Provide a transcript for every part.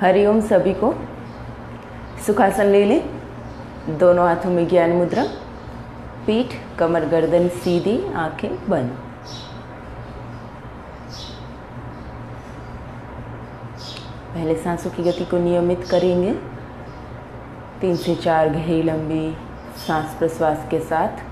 हरिओम सभी को। सुखासन ले लें, दोनों हाथों में ज्ञान मुद्रा, पीठ कमर गर्दन सीधी, आंखें बंद। पहले सांसों की गति को नियमित करेंगे। 3 से 4 गहरी लंबी सांस प्रश्वास के साथ।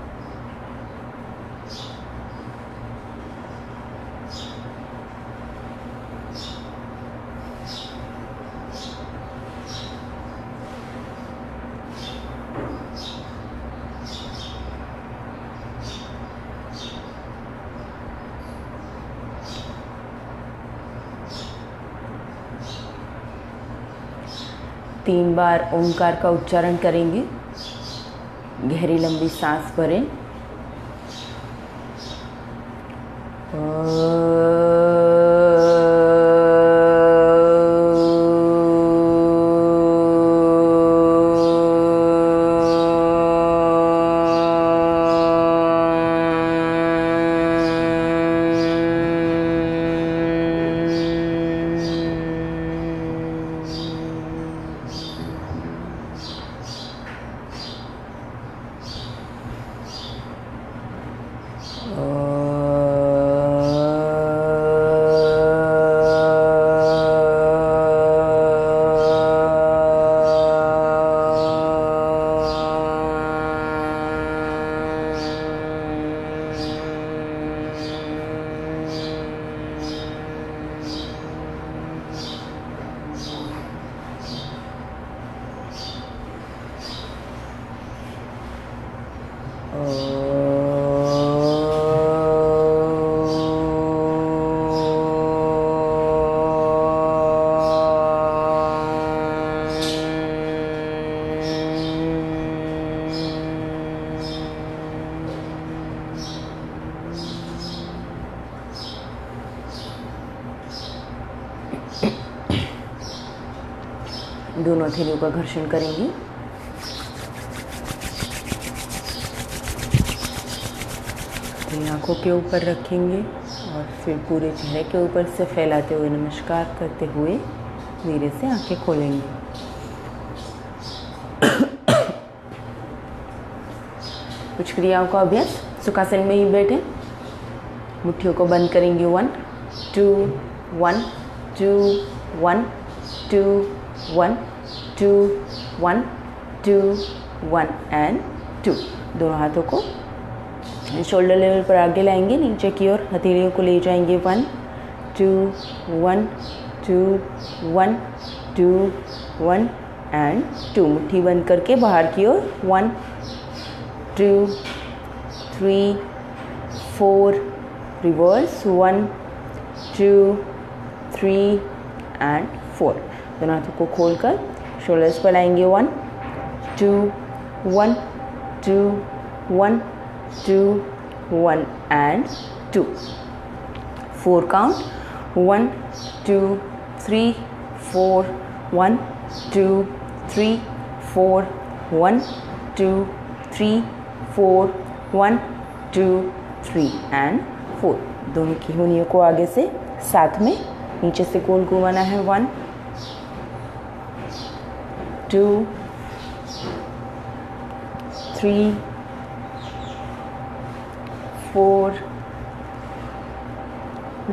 तीन बार ओंकार का उच्चारण करेंगे। गहरी लंबी सांस भरें। दोनों हथेलियों का घर्षण करेंगे। आंखों के ऊपर रखेंगे और फिर पूरे चेहरे के ऊपर से फैलाते हुए नमस्कार करते हुए धीरे से आंखें खोलेंगे। कुछ क्रियाओं का अभ्यास सुखासन में ही बैठे। मुट्ठियों को बंद करेंगे। 1 2 1 2 1 2 1 2 1 2 1 एंड 2। दोनों हाथों को शोल्डर लेवल पर आगे लाएंगे, नीचे की ओर हथेलियों को ले जाएंगे। 1 2 1 2 1 2 1 एंड 2। मुट्ठी बंद करके बाहर की ओर 1 2 3 4 रिवर्स 1 2 3 एंड 4। दोनों हाथों को खोलकर शोल्डर्स पर लाएंगे। 1 2 1 2 1 2 1 एंड 2। 4 count 1 2 3 4 1 2 3 4 1 2 3 4 1 2 3 and 4। दोनों की उंगलियों को आगे से साथ में नीचे से गोल घुमाना है। 1 2 3 4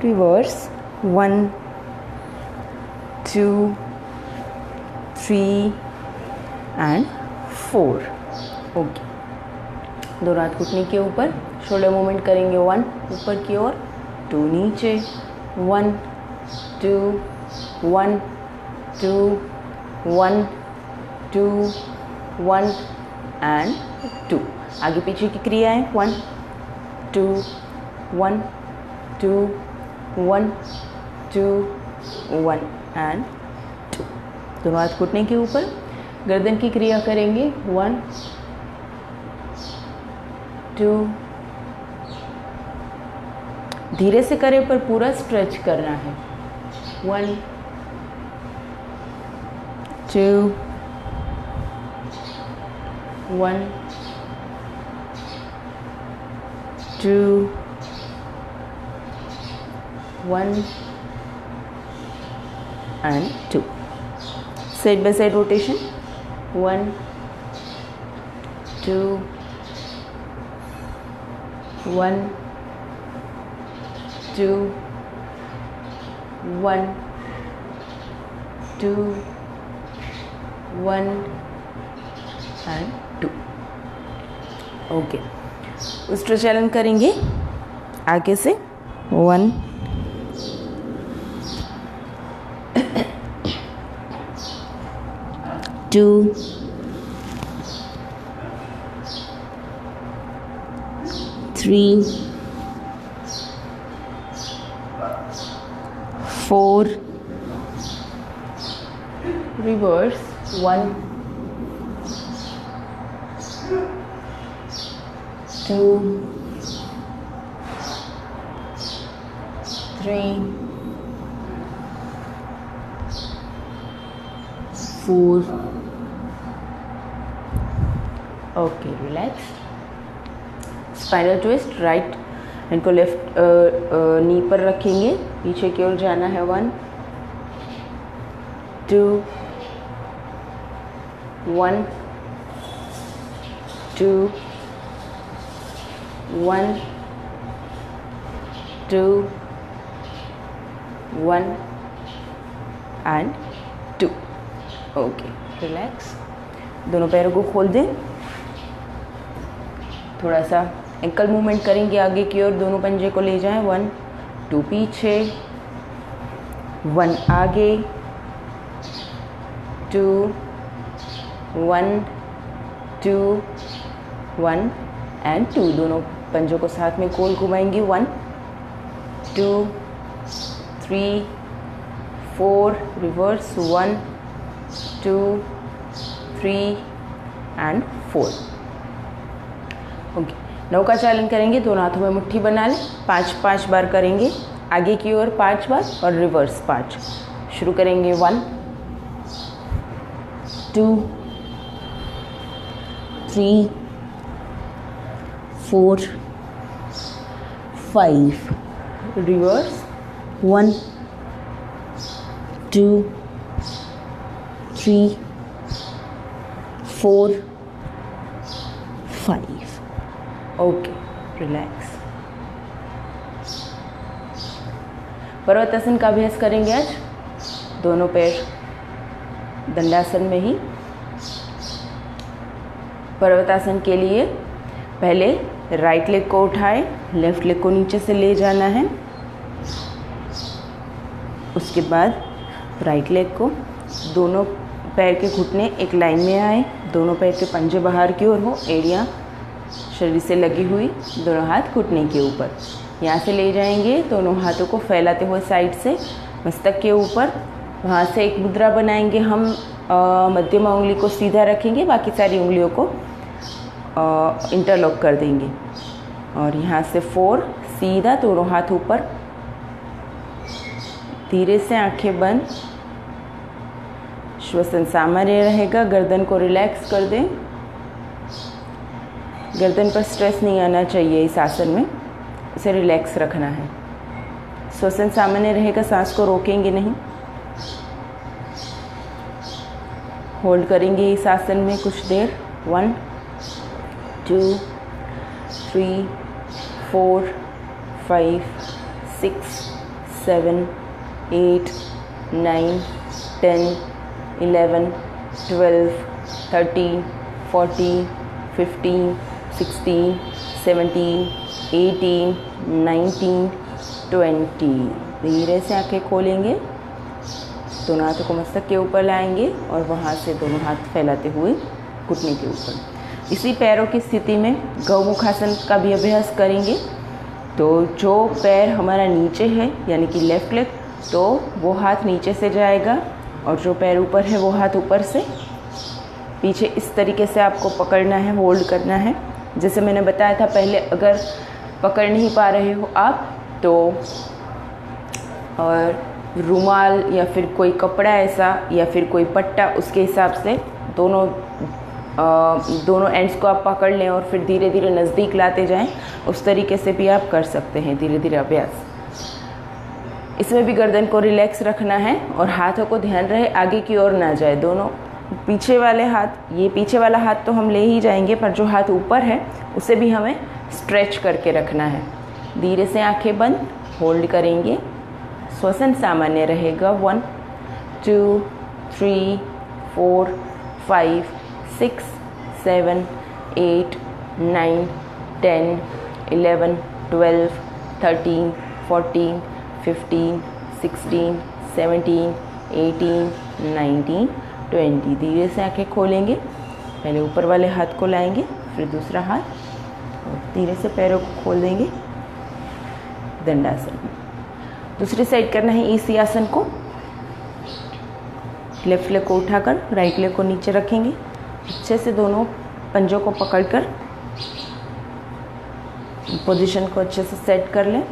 रिवर्स 1 2 3 एंड 4। ओके, दोनों हाथ घुटने के ऊपर, शोल्डर मूवमेंट करेंगे। 1 ऊपर की ओर, 2 नीचे। 1 2 1 2 1 2 1 एंड 2। आगे पीछे की क्रियाएं। 1 2 1 2 1 2 1 एंड 2। दोनों हाथ घुटने के ऊपर, गर्दन की क्रिया करेंगे। 1 2 धीरे से करें पर पूरा स्ट्रेच करना है। 1 2 1 2 1 and 2। Side by side rotation, 1 2 1 2 1 2 1 and 2। Okay, उस्ट्रा चलन करेंगे आगे से, 1 2 3 4 reverse, 1 2 3 4। Okay, relax. Spinal twist, right hand को लेफ्ट नी पर रखेंगे, पीछे की ओर जाना है, 1 2 1 2 1 2 1 एंड 2। Okay, relax. दोनों पैरों को खोल दें, थोड़ा सा एंकल मूवमेंट करेंगे आगे की ओर, दोनों पंजे को ले जाएं, 1 2 पीछे, 1 आगे, 2 1 2 1 एंड 2। दोनों पंजों को साथ में गोल घुमाएंगे, 1 2 3 4 रिवर्स, 1 2 3 एंड 4। ओके, नौका चालन करेंगे, दोनों हाथों में मुट्ठी बना लें, 5 बार करेंगे, आगे की ओर 5 बार और रिवर्स 5। शुरू करेंगे, 1 2 3 4 5 रिवर्स, 1 2 3 4 5। Okay, relax. पर्वतासन का अभ्यास करेंगे आज, दोनों पैर दंडासन में ही। पर्वतासन के लिए पहले राइट लेग को उठाएं, लेफ्ट लेग को नीचे से ले जाना है, उसके बाद राइट लेग को, दोनों पैर के घुटने एक लाइन में आए, दोनों पैर के पंजे बाहर की ओर हो, एड़ियाँ शरीर से लगी हुई, दोनों हाथ घुटने के ऊपर, यहाँ से ले जाएंगे, दोनों हाथों को फैलाते हुए साइड से मस्तक के ऊपर, वहाँ से एक मुद्रा बनाएंगे हम, मध्यमा उंगली को सीधा रखेंगे, बाकी सारी उंगलियों को इंटरलॉक कर देंगे, और यहाँ से 4 सीधा, दोनों हाथ ऊपर, धीरे से आंखें बंद, श्वसन सामान्य रहेगा, गर्दन को रिलैक्स कर दें, गर्दन पर स्ट्रेस नहीं आना चाहिए इस आसन में, उसे रिलैक्स रखना है। श्वसन सामान्य रहेगा, सांस को रोकेंगे नहीं, होल्ड करेंगे इस आसन में कुछ देर, 1 2 3 4 5 6 7 8 9 10 11 12 13 14 15 16 17 18 19 20। धीरे से आंखें खोलेंगे, दोनों हाथों को मस्तक के ऊपर लाएंगे और वहाँ से दोनों हाथ फैलाते हुए घुटने के ऊपर। इसी पैरों की स्थिति में गौमुखासन का भी अभ्यास करेंगे। तो जो पैर हमारा नीचे है यानी कि लेफ्ट लेग, तो वो हाथ नीचे से जाएगा और जो पैर ऊपर है वो हाथ ऊपर से पीछे इस तरीके से आपको पकड़ना है, होल्ड करना है। जैसे मैंने बताया था पहले, अगर पकड़ नहीं पा रहे हो आप तो और रुमाल या फिर कोई कपड़ा ऐसा या फिर कोई पट्टा, उसके हिसाब से दोनों एंड्स को आप पकड़ लें और फिर धीरे धीरे नज़दीक लाते जाएं। उस तरीके से भी आप कर सकते हैं धीरे धीरे अभ्यास। इसमें भी गर्दन को रिलैक्स रखना है और हाथों को ध्यान रहे आगे की ओर ना जाए। दोनों पीछे वाले हाथ, ये पीछे वाला हाथ तो हम ले ही जाएंगे, पर जो हाथ ऊपर है उसे भी हमें स्ट्रेच करके रखना है। धीरे से आंखें बंद, होल्ड करेंगे, श्वसन सामान्य रहेगा। 1 2 3 4 5 6 7 8 9 10 11 12 13 14 15 16 17 18 19 20। धीरे से आंखें खोलेंगे, पहले ऊपर वाले हाथ को लाएंगे, फिर दूसरा हाथ, और धीरे से पैरों को खोल देंगे। दंडासन। दूसरी साइड करना है इसी आसन को। लेफ्ट लेग को उठाकर राइट लेग को नीचे रखेंगे, अच्छे से दोनों पंजों को पकड़कर पोजीशन को अच्छे से सेट कर लें।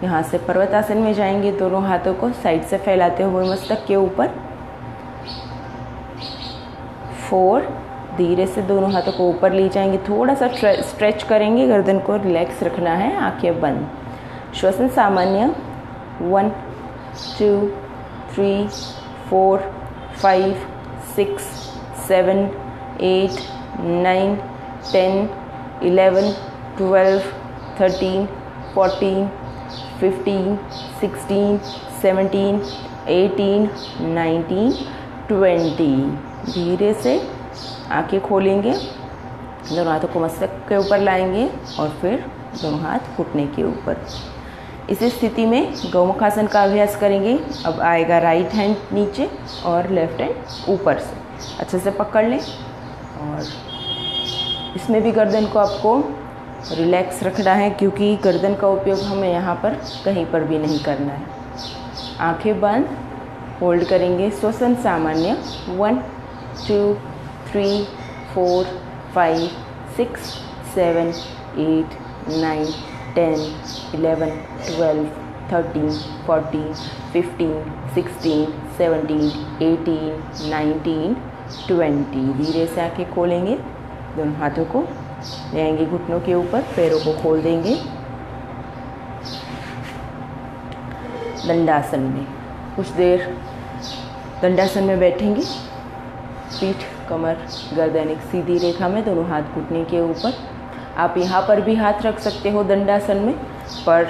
यहाँ से पर्वतासन में जाएंगे, दोनों हाथों को साइड से फैलाते हुए मस्तक के ऊपर। 4, धीरे से दोनों हाथों को ऊपर ले जाएंगे, थोड़ा सा स्ट्रेच करेंगे, गर्दन को रिलैक्स रखना है, आंखें बंद। श्वसन सामान्य। 1 2 3 4 5 6 7 8 9 10 11 12 13 14 15 16 17 18 19 20। धीरे से आंखें खोलेंगे, दोनों हाथों को मस्तक के ऊपर लाएंगे और फिर दोनों हाथ घुटने के ऊपर। इसी स्थिति में गौमुखासन का अभ्यास करेंगे। अब आएगा राइट हैंड नीचे और लेफ्ट हैंड ऊपर से, अच्छे से पकड़ लें। और इसमें भी गर्दन को आपको रिलैक्स रखना है, क्योंकि गर्दन का उपयोग हमें यहाँ पर कहीं पर भी नहीं करना है। आंखें बंद, होल्ड करेंगे, श्वसन सामान्य। 1 2 3 4 5 6 7 8 9 10 11 12 13 14 15 16 17 18 19 20। धीरे से आंखें खोलेंगे, दोनों हाथों को ले आएंगे घुटनों के ऊपर, पैरों को खोल देंगे। दंडासन में कुछ देर दंडासन में बैठेंगे। पीठ, कमर, गर्दन एक सीधी रेखा में, दोनों हाथ घुटने के ऊपर। आप यहाँ पर भी हाथ रख सकते हो दंडासन में, पर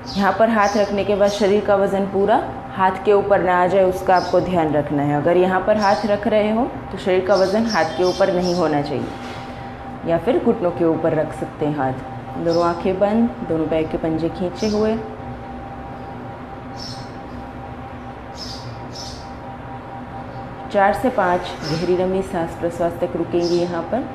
यहाँ पर हाथ रखने के बाद शरीर का वज़न पूरा हाथ के ऊपर ना आ जाए, उसका आपको ध्यान रखना है। अगर यहाँ पर हाथ रख रहे हो तो शरीर का वज़न हाथ के ऊपर नहीं होना चाहिए, या फिर घुटनों के ऊपर रख सकते हैं हाथ। दोनों आंखें बंद, दोनों पैर के पंजे खींचे हुए। चार से 5 गहरी लंबी सांस प्रश्वास तक रुकेंगे यहाँ पर।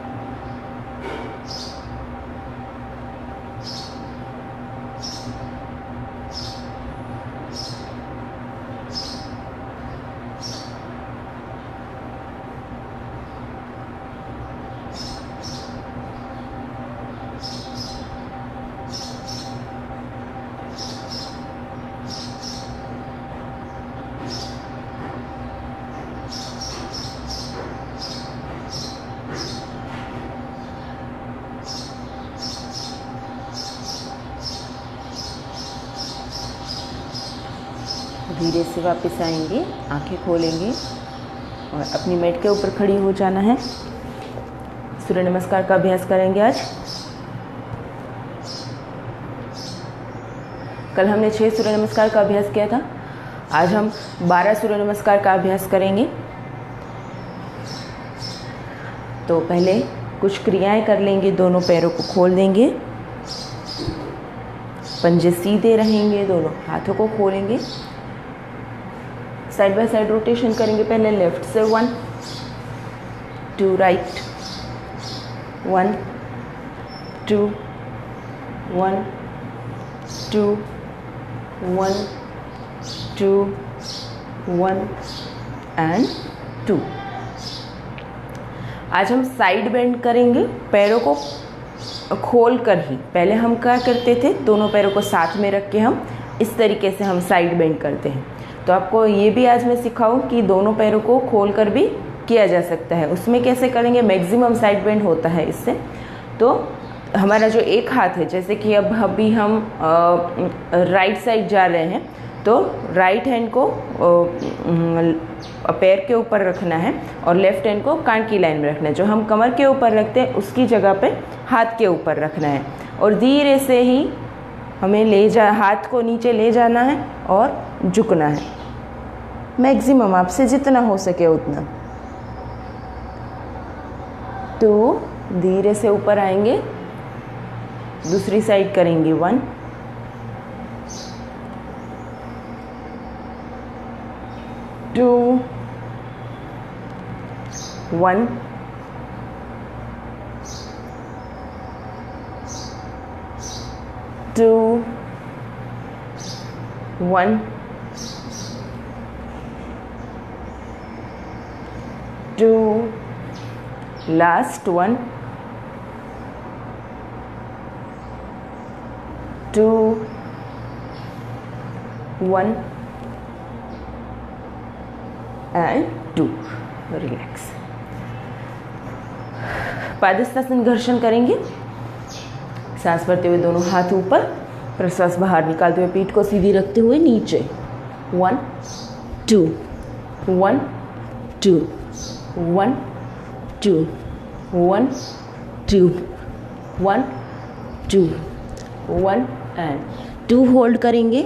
धीरे से वापस आएंगे, आंखें खोलेंगे और अपनी मैट के ऊपर खड़ी हो जाना है। सूर्य नमस्कार का अभ्यास करेंगे आज। कल हमने 6 सूर्य नमस्कार का अभ्यास किया था, आज हम 12 सूर्य नमस्कार का अभ्यास करेंगे। तो पहले कुछ क्रियाएं कर लेंगे। दोनों पैरों को खोल देंगे, पंजे सीधे रहेंगे, दोनों हाथों को खोलेंगे, साइड बाय साइड रोटेशन करेंगे। पहले लेफ्ट से 1 2 राइट, 1 2 1 2 1 2 1 एंड 2। आज हम साइड बेंड करेंगे, पैरों को खोल कर ही। पहले हम क्या करते थे, दोनों पैरों को साथ में रख के हम इस तरीके से हम साइड बेंड करते हैं। तो आपको ये भी आज मैं सिखाऊं कि दोनों पैरों को खोल कर भी किया जा सकता है। उसमें कैसे करेंगे, मैक्सिमम साइड बेंड होता है इससे। तो हमारा जो एक हाथ है, जैसे कि अब अभी हम राइट साइड जा रहे हैं, तो राइट हैंड को पैर के ऊपर रखना है और लेफ्ट हैंड को कान की लाइन में रखना है। जो हम कमर के ऊपर रखते हैं उसकी जगह पे हाथ के ऊपर रखना है और धीरे से ही हमें हाथ को नीचे ले जाना है और झुकना है, मैक्सिमम आपसे जितना हो सके उतना। तो धीरे से ऊपर आएंगे, दूसरी साइड करेंगे 1 2 1 2 1 2 last one 2 1 and 2। Relax. Padahastasana घर्षण करेंगे। सांस भरते हुए दोनों हाथ ऊपर, प्रश्वास बाहर निकालते हुए पीठ को सीधी रखते हुए नीचे। 1 2 1 2 1 2 1 2 1 2 1 and 2 होल्ड करेंगे।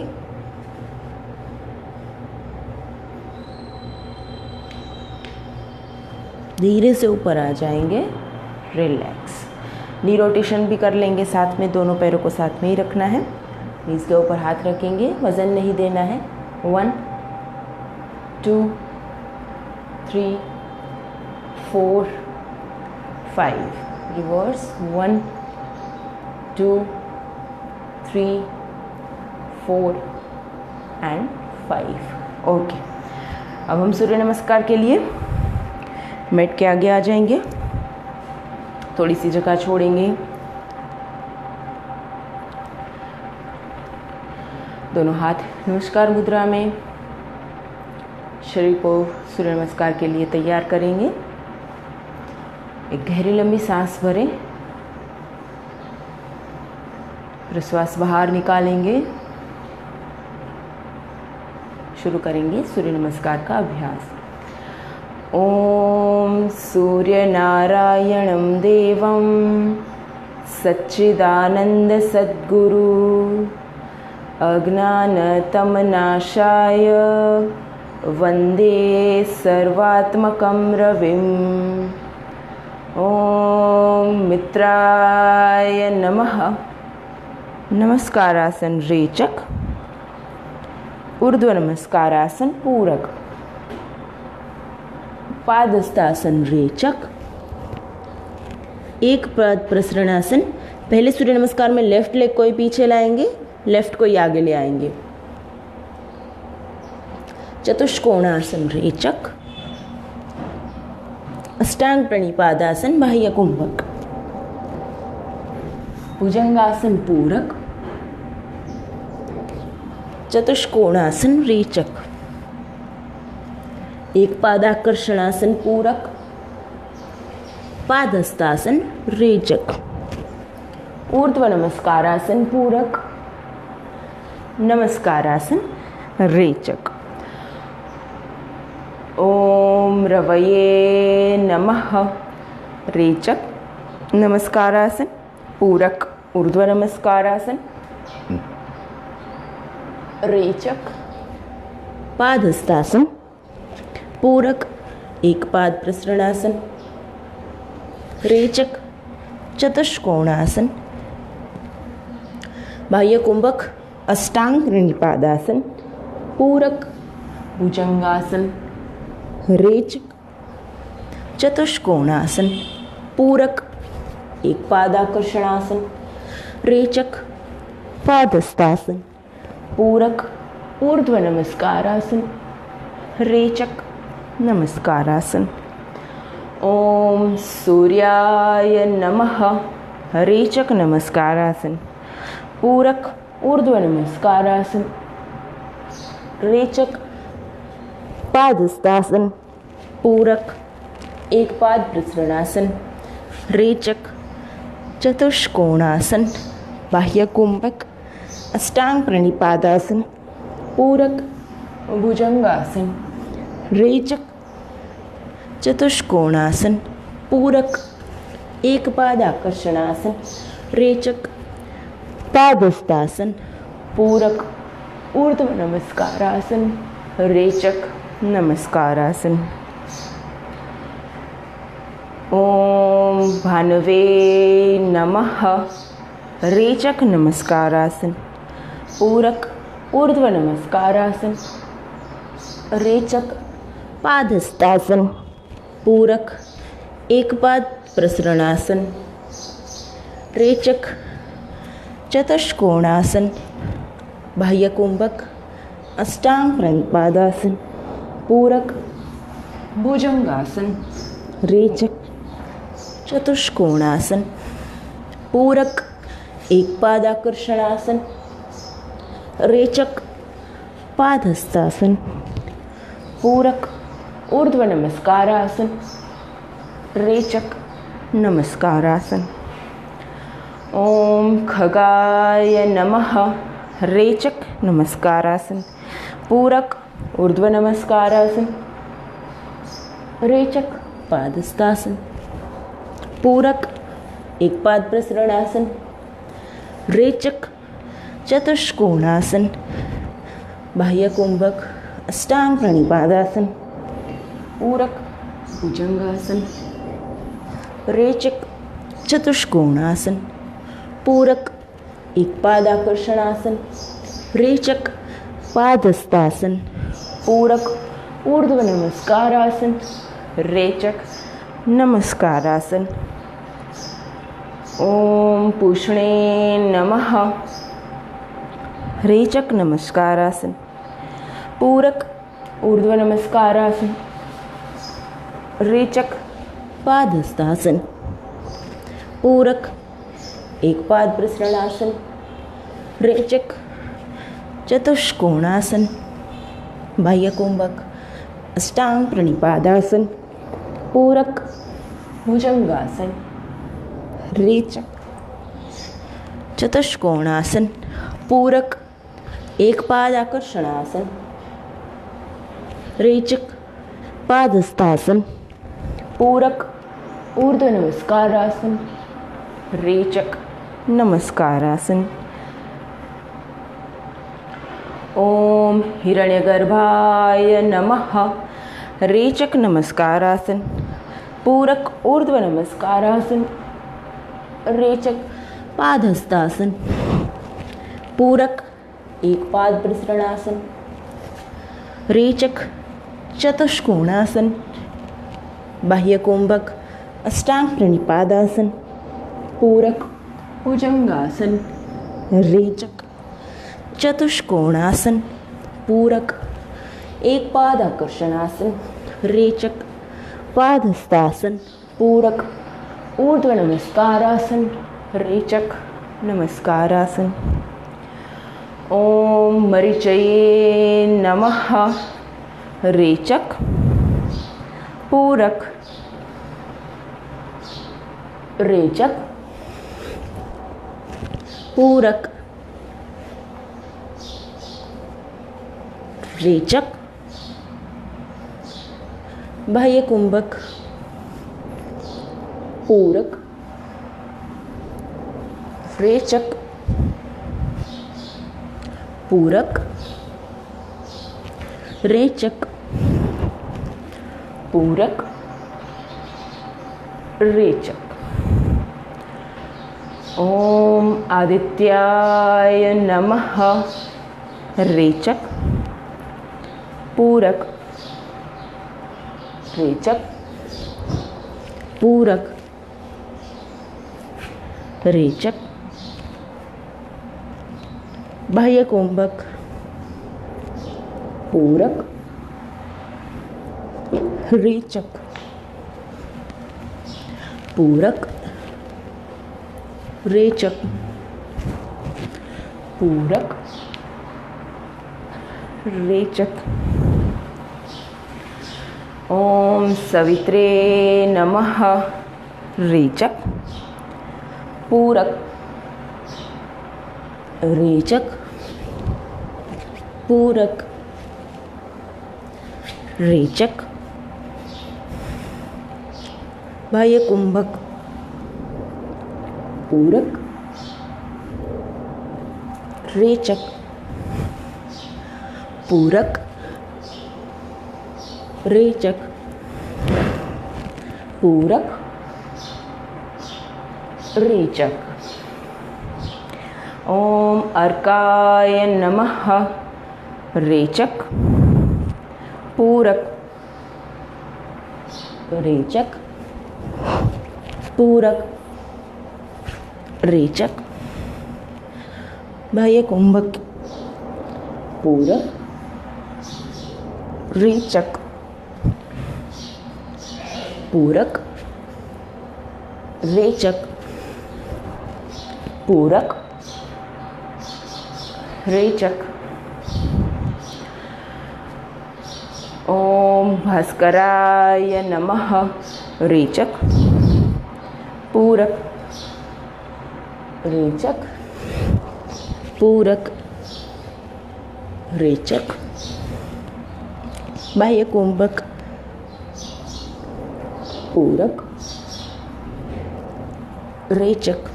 धीरे से ऊपर आ जाएंगे। रिलैक्स। नी रोटेशन भी कर लेंगे साथ में, दोनों पैरों को साथ में ही रखना है। नीज के ऊपर हाथ रखेंगे, वजन नहीं देना है। 1 2 3 4 5 रिवर्स। 1 2 3 4 एंड 5। ओके, अब हम सूर्य नमस्कार के लिए मैट के आगे आ जाएंगे। थोड़ी सी जगह छोड़ेंगे। दोनों हाथ नमस्कार मुद्रा में शरीर को सूर्य नमस्कार के लिए तैयार करेंगे। एक गहरी लंबी सांस भरें, प्रश्वास बाहर निकालेंगे। शुरू करेंगे सूर्य नमस्कार का अभ्यास। ओम सूर्य नारायणं देवं सच्चिदानंद सद्गुरु अज्ञानतमनाशाय वंदे सर्वात्मकं रविम्। ओम मित्राय नमः। नमस्कारासन रेचक, ऊर्ध्व नमस्कारासन पूरक, पादहस्तासन रेचक, एक पाद प्रसरणासन। पहले सूर्य नमस्कार में लेफ्ट लेग को ही पीछे लाएंगे, लेफ्ट को ही आगे ले आएंगे। चतुष्कोणासन रेचक, अष्टांग प्रणिपादासन बाह्य कुंभक, भुजंगासन पूरक, चतुष्कोणासन रेचक, एक पादाकर्षणासन पूरक, पादहस्तासन रेचक, ऊर्ध्व नमस्कारासन पूरक, नमस्कारासन रेचक। ओम रवये नमः। रेचक, नमस्कारासन पूरक, ऊर्ध्व नमस्कारासन रेचक, पादहस्तासन पूरक, एक पाद प्रसरणासन रेचक, चतुष्कोणासन बाह्य कुंभक, अष्टांग प्रणिपादासन पूरक, भुजंगासन रेचक, चतुष्कोणासन पूरक, एक पादाकर्षणासन रेचक, पादहस्तासन पूरक, ऊर्ध्व नमस्कारासन रेचक, नमस्कारासन। ओम सूर्याय नमः। रेचक नमस्कारासन पूरक, ऊर्ध्व नमस्कारासन रेचक, पादहस्तासन पूरक, एक पाद प्रसरणासन रेचक, चतुष्कोणासन बाह्य कुंभक, अष्टांग प्रणिपादासन पूरक भुजंगासन। रेचक चतुष्कोणासन। पूरक एक पाद आकर्षणासन। रेचक पादहस्तासन। पूरक ऊर्ध्व नमस्कारासन। रेचक नमस्कारासन। ओम भानवे नमः। रेचक नमस्कारासन। पूरक ऊर्ध्व नमस्कारासन। रेचक पादहस्तासन। पूरक एक पाद प्रसरणासन। रेचक चतुष्कोणासन। बाह्य कुंभक अष्टांग प्रणिपादासन। पूरक भुजंगासन। रेचक चतुष्कोणासन। पूरक एक पाद आकर्षणासन। रेचक पादहस्तासन। पूरक ऊर्ध्व नमस्कारासन। रेचक नमस्कारासन। ओम खगाय नमः। रेचक नमस्कारासन। पूरक ऊर्ध्व नमस्कारासन। रेचक पादहस्तासन। पूरक एक पाद प्रसरणासन। रेचक चतुष्कोणासन। बाह्य कुंभक अष्टांग प्रणिपादासन। पूरक भुजंगासन। रेचक चतुष्कोणासन। पूरक एक पाद आकर्षणासन। रेचक पादहस्तासन। पूरक ऊर्ध्व नमस्कारासन। रेचक नमस्कारासन। ओम पूषणे नमः। रेचक नमस्कारासन। पूरक ऊर्ध्व नमस्कारासन। रेचक पादहस्तासन। पूरक एक पाद प्रसरणासन। रेचक चतुष्कोणासन। बाह्य कुंभक अष्टांग प्रणिपादासन। पूरक भुजंगासन। रेचक चतुष्कोणासन। पूरक एक पाद आकर्षणासन। रेचक पादहस्तासन। पूरक ऊर्ध्व नमस्कारासन। रेचक नमस्कारासन। ओम हिरण्यगर्भाय नमः। रेचक नमस्कारासन। पूरक ऊर्ध्व नमस्कारासन। रेचक पादहस्तासन। पूरक एक पाद प्रसरणासन। रेचक चतुष्कोणासन। बाह्य कुंभक अष्टांग प्रणिपादासन। पूरक भुजंगासन। रेचक चतुष्कोणासन। पूरक एक पाद आकर्षणासन। रेचक पादहस्तासन। पूरक ऊर्ध्व नमस्कारासन। रेचक नमस्कारासन। ओम मरीचये नमः। रेचक पूरक रेचक पूरक रेचक बाह्य कुंभक पूरक रेचक पूरक रेचक पूरक रेचक। ओम आदित्याय नमः। रेचक पूरक रेचक पूरक रेचक बाह्य कुंभक पूरक रेचक पूरक रेचक पूरक रेचक। ओम सवित्रे नमः। रेचक पूरक रेचक पूरक, रेचक, बाह्य कुंभक, पूरक, रेचक, पूरक, रेचक, पूरक, रेचक। ओम अर्काय नमः। रेचक, पूरक, रेचक, पूरक, रेचक, बाह्य कुंभक, पूरक, रेचक, पूरक, रेचक, पूरक, रेचक। ओम भास्कराय नमः। रेचक, पूरक, रेचक, पूरक, रेचक, बाह्य कुंभक, पूरक, रेचक,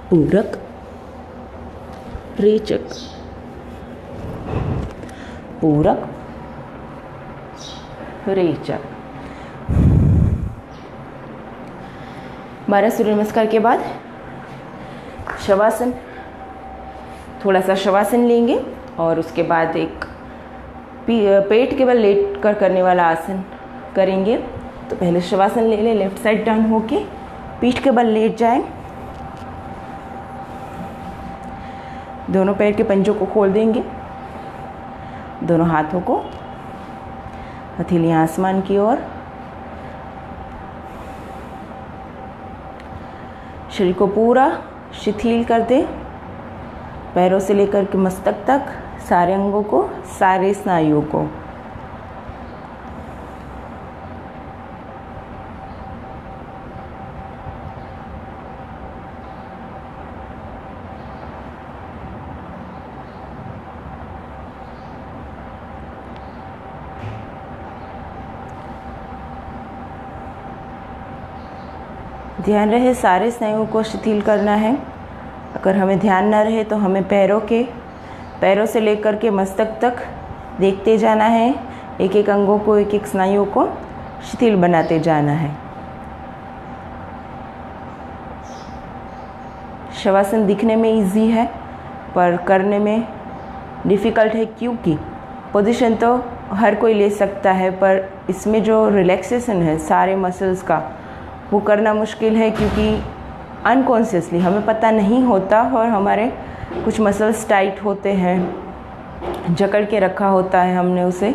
पूरक, रेचक, पूरक, रेचक। 12 सूर्य नमस्कार के बाद शवासन, थोड़ा सा शवासन लेंगे और उसके बाद एक पेट के बल लेट कर करने वाला आसन करेंगे। तो पहले शवासन ले लें, लेफ्ट साइड टर्न होके पीठ के बल लेट जाएं, दोनों पैर के पंजों को खोल देंगे, दोनों हाथों को हथेलियां आसमान की ओर, शरीर को पूरा शिथिल कर दें, पैरों से लेकर के मस्तक तक सारे अंगों को, सारे स्नायुओं को। ध्यान रहे सारे स्नायुओं को शिथिल करना है। अगर हमें ध्यान न रहे तो हमें पैरों से लेकर के मस्तक तक देखते जाना है, एक एक अंगों को, एक एक स्नायुओं को शिथिल बनाते जाना है। शवासन दिखने में इजी है पर करने में डिफ़िकल्ट है, क्योंकि पोजीशन तो हर कोई ले सकता है पर इसमें जो रिलैक्सेशन है सारे मसल्स का, वो करना मुश्किल है, क्योंकि अनकॉन्शियसली हमें पता नहीं होता और हमारे कुछ मसल्स टाइट होते हैं, जकड़ के रखा होता है हमने उसे।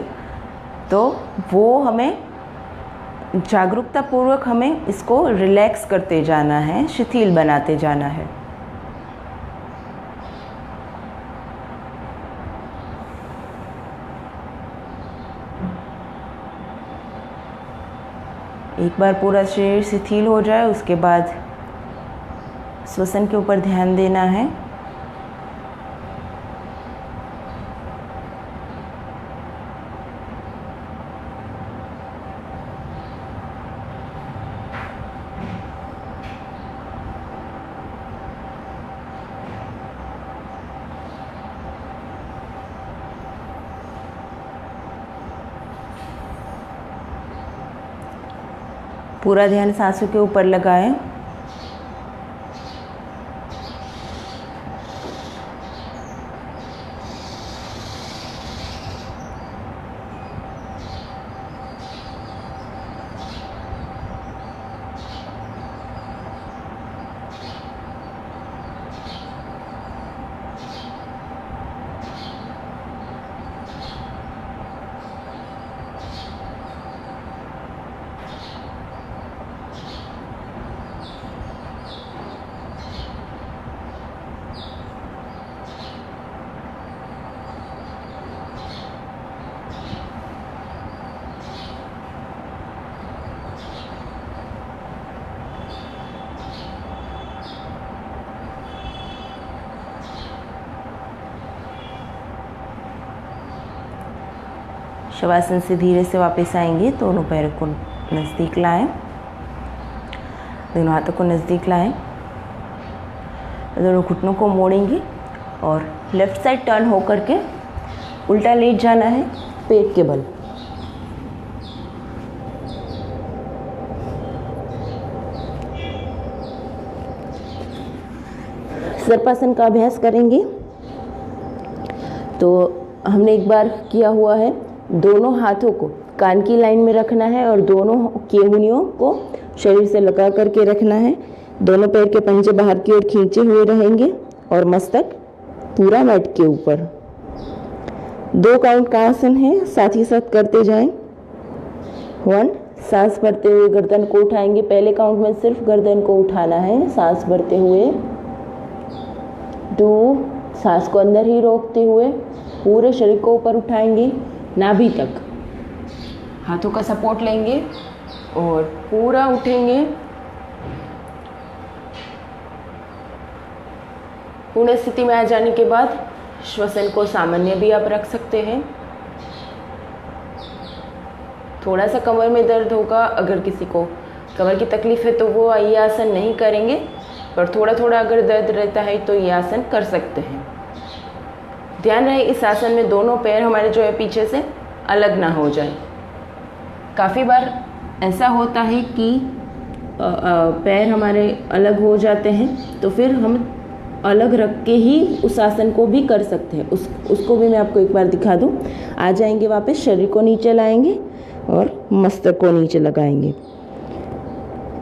तो वो हमें जागरूकतापूर्वक हमें इसको रिलैक्स करते जाना है, शिथिल बनाते जाना है। एक बार पूरा शरीर शिथिल हो जाए उसके बाद श्वसन के ऊपर ध्यान देना है। पूरा ध्यान सांसों के ऊपर लगाएं। शवासन से धीरे से वापस आएंगे, दोनों पैरों को नज़दीक लाएं, दोनों हाथों को नज़दीक लाएं, दोनों घुटनों को मोड़ेंगे और लेफ़्ट साइड टर्न होकर के उल्टा लेट जाना है पेट के बल। सर्पासन का अभ्यास करेंगे। तो हमने एक बार किया हुआ है, दोनों हाथों को कान की लाइन में रखना है और दोनों की उंगलियों को शरीर से लगा करके रखना है। दोनों पैर के पंजे बाहर की ओर खींचे हुए रहेंगे और मस्तक पूरा मैट के ऊपर। 2 काउंट का आसन है, साथ ही साथ करते जाएं। 1, सांस भरते हुए गर्दन को उठाएंगे। पहले काउंट में सिर्फ गर्दन को उठाना है सांस भरते हुए। 2, सांस को अंदर ही रोकते हुए पूरे शरीर को ऊपर उठाएंगे नाभि तक। हाथों का सपोर्ट लेंगे और पूरा उठेंगे। पूर्ण स्थिति में आ जाने के बाद श्वसन को सामान्य भी आप रख सकते हैं। थोड़ा सा कमर में दर्द होगा, अगर किसी को कमर की तकलीफ है तो वो ये आसन नहीं करेंगे, पर थोड़ा थोड़ा अगर दर्द रहता है तो ये आसन कर सकते हैं। ध्यान रहे इस आसन में दोनों पैर हमारे जो है पीछे से अलग ना हो जाए। काफ़ी बार ऐसा होता है कि पैर हमारे अलग हो जाते हैं, तो फिर हम अलग रख के ही उस आसन को भी कर सकते हैं। उसको भी मैं आपको एक बार दिखा दूं। आ जाएंगे वापस, शरीर को नीचे लाएंगे और मस्तक को नीचे लगाएंगे।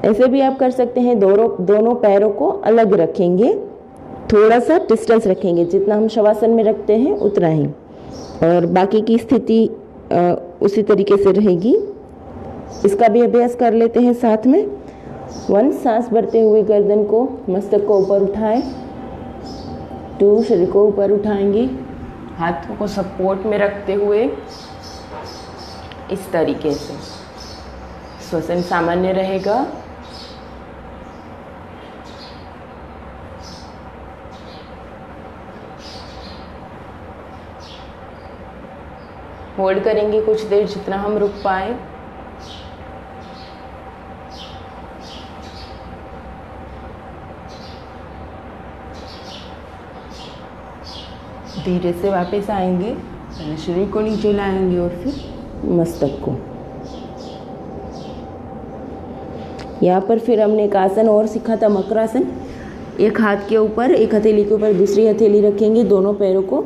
ऐसे भी आप कर सकते हैं। दोनों पैरों को अलग रखेंगे, थोड़ा सा डिस्टेंस रखेंगे, जितना हम शवासन में रखते हैं उतना ही, और बाकी की स्थिति उसी तरीके से रहेगी। इसका भी अभ्यास कर लेते हैं साथ में। 1, सांस भरते हुए गर्दन को मस्तक को ऊपर उठाएं। 2, शरीर को ऊपर उठाएंगे, हाथों को सपोर्ट में रखते हुए इस तरीके से। श्वसन सामान्य रहेगा। होल्ड करेंगे कुछ देर, जितना हम रुक पाए। धीरे से वापस आएंगे, पहले शरीर को नीचे लाएंगे और फिर मस्तक को। यहाँ पर फिर हमने एक आसन और सीखा था, मकरासन। एक हाथ के ऊपर, एक हथेली के ऊपर दूसरी हथेली रखेंगे, दोनों पैरों को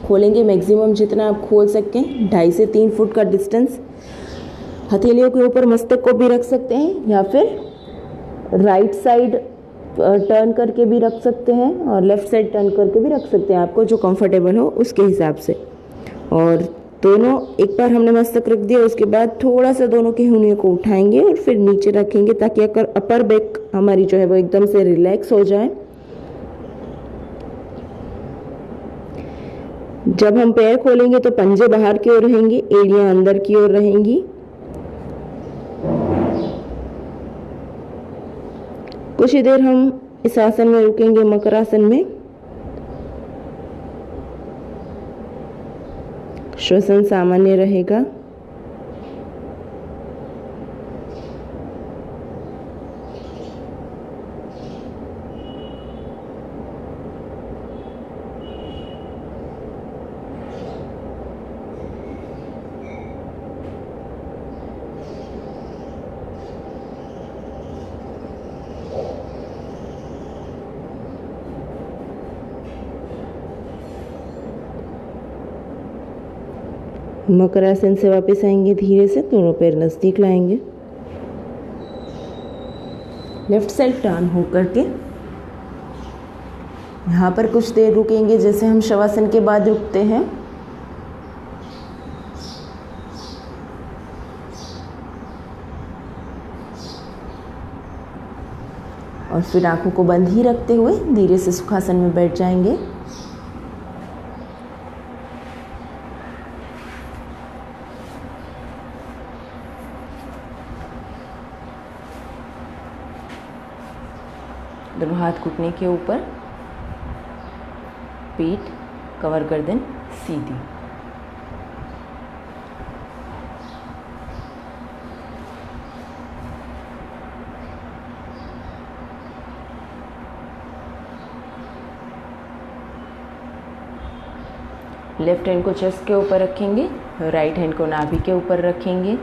खोलेंगे मैक्सिमम जितना आप खोल सकें, 2.5 से 3 फुट का डिस्टेंस। हथेलियों के ऊपर मस्तक को भी रख सकते हैं, या फिर राइट साइड टर्न करके भी रख सकते हैं और लेफ़्ट साइड टर्न करके भी रख सकते हैं, आपको जो कंफर्टेबल हो उसके हिसाब से। और दोनों एक बार हमने मस्तक रख दिया, उसके बाद थोड़ा सा दोनों की उंगलियों को उठाएंगे और फिर नीचे रखेंगे, ताकि अपर बैक हमारी जो है वो एकदम से रिलैक्स हो जाए। जब हम पैर खोलेंगे तो पंजे बाहर की ओर रहेंगे, एड़ियां अंदर की ओर रहेंगी। कुछ ही देर हम इस आसन में रुकेंगे, मकरासन में। श्वसन सामान्य रहेगा। मकरासन से वापस आएंगे, धीरे से दोनों पैर नज़दीक लाएंगे, लेफ्ट साइड टर्न हो करके यहाँ पर कुछ देर रुकेंगे, जैसे हम शवासन के बाद रुकते हैं। और फिर आंखों को बंद ही रखते हुए धीरे से सुखासन में बैठ जाएंगे। दोनों हाथ घुटने के ऊपर, पीठ, कमर, गर्दन सीधी। लेफ्ट हैंड को चेस्ट के ऊपर रखेंगे, राइट हैंड को नाभि के ऊपर रखेंगे।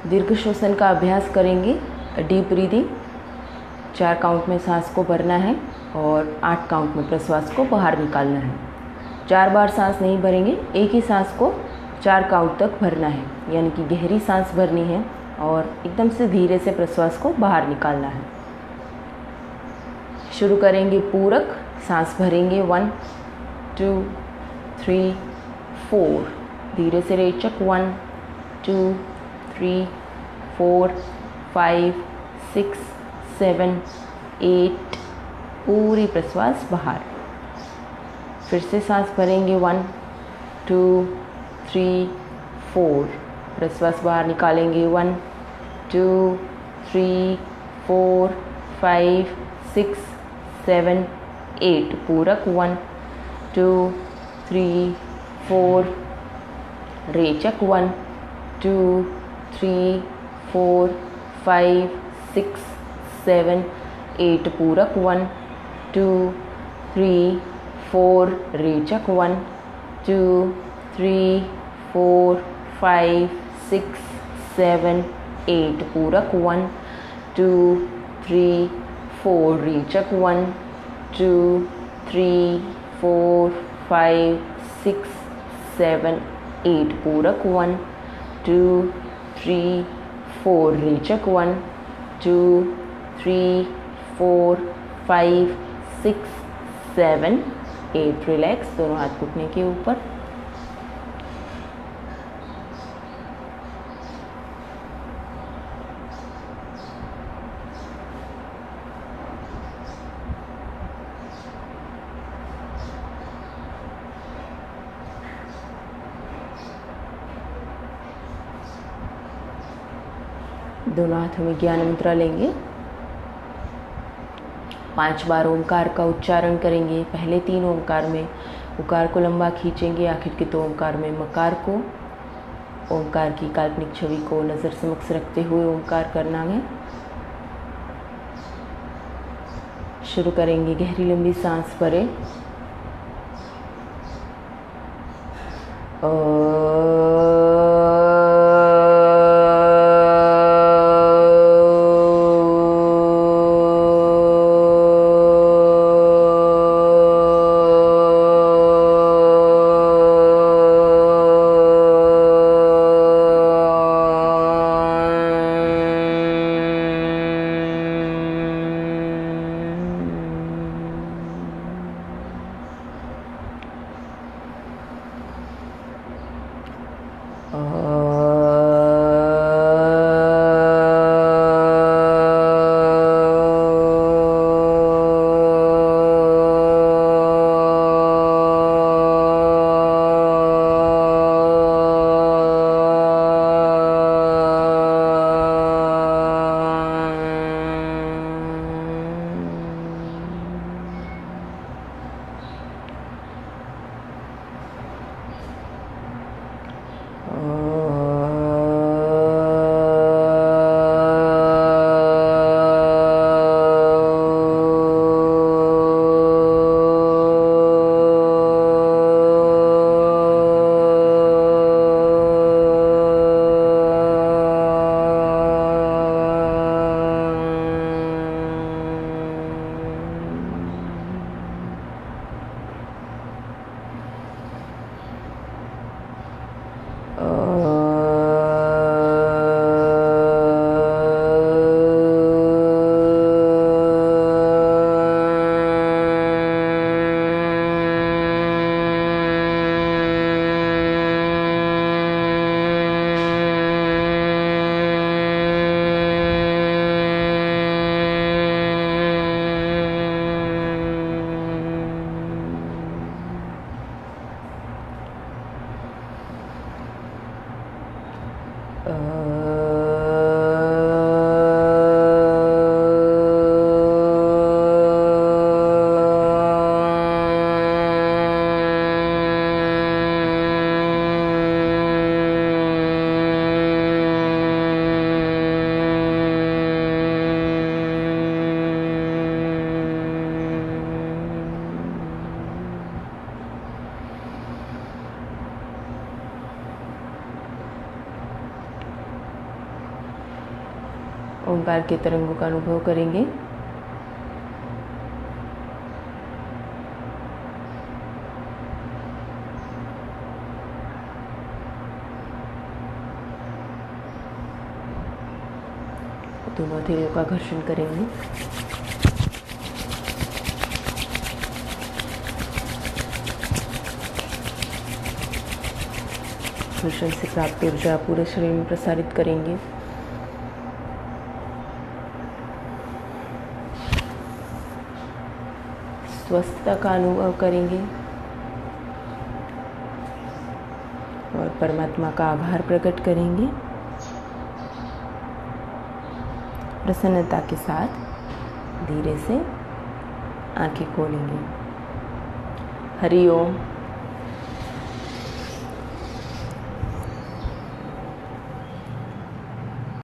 दीर्घ श्वसन का अभ्यास करेंगे। डीप ब्रीदिंग, 4 काउंट में सांस को भरना है और 8 काउंट में प्रश्वास को बाहर निकालना है। 4 बार सांस नहीं भरेंगे, एक ही सांस को 4 काउंट तक भरना है, यानी कि गहरी सांस भरनी है और एकदम से धीरे से प्रश्वास को बाहर निकालना है। शुरू करेंगे पूरक, सांस भरेंगे 1 2 3 4, धीरे से रेचक 1 2 3 4 5 6 7 8, पूरी प्रश्वास बाहर। फिर से सांस भरेंगे 1 2 3 4, प्रश्वास बाहर निकालेंगे 1 2 3 4 5 6 7 8, पूरक 1 2 3 4, रेचक 1 2 3 4 5 6 7 8, पूरक 1 2 3 4, रेचक 1 2 3 4 5 6 7 8, पूरक 1 2 3 4, रेचक 1 2 3 4 5 6 7 8, पूरक 1 2 3 4, रेचक 1 2 3 4 5 6 7 8, रिलैक्स, दोनों हाथ घुटने के ऊपर। दोनों हाथों में ज्ञान मुद्रा लेंगे। 5 बार ओंकार का उच्चारण करेंगे। पहले 3 ओंकार में उकार को लंबा खींचेंगे, आखिर के 2 ओंकार में मकार को, ओंकार की काल्पनिक छवि को नज़र समक्ष रखते हुए ओंकार करना है। शुरू करेंगे, गहरी लंबी सांस भरें। ओंकार के तरंगों का अनुभव करेंगे। दोनों हथेलियों का घर्षण करेंगे। घर्षण से प्राप्त ऊर्जा पूरे शरीर में प्रसारित करेंगे। स्वस्थता का अनुभव करेंगे और परमात्मा का आभार प्रकट करेंगे। प्रसन्नता के साथ धीरे से आंखें खोलेंगे। हरि ओम।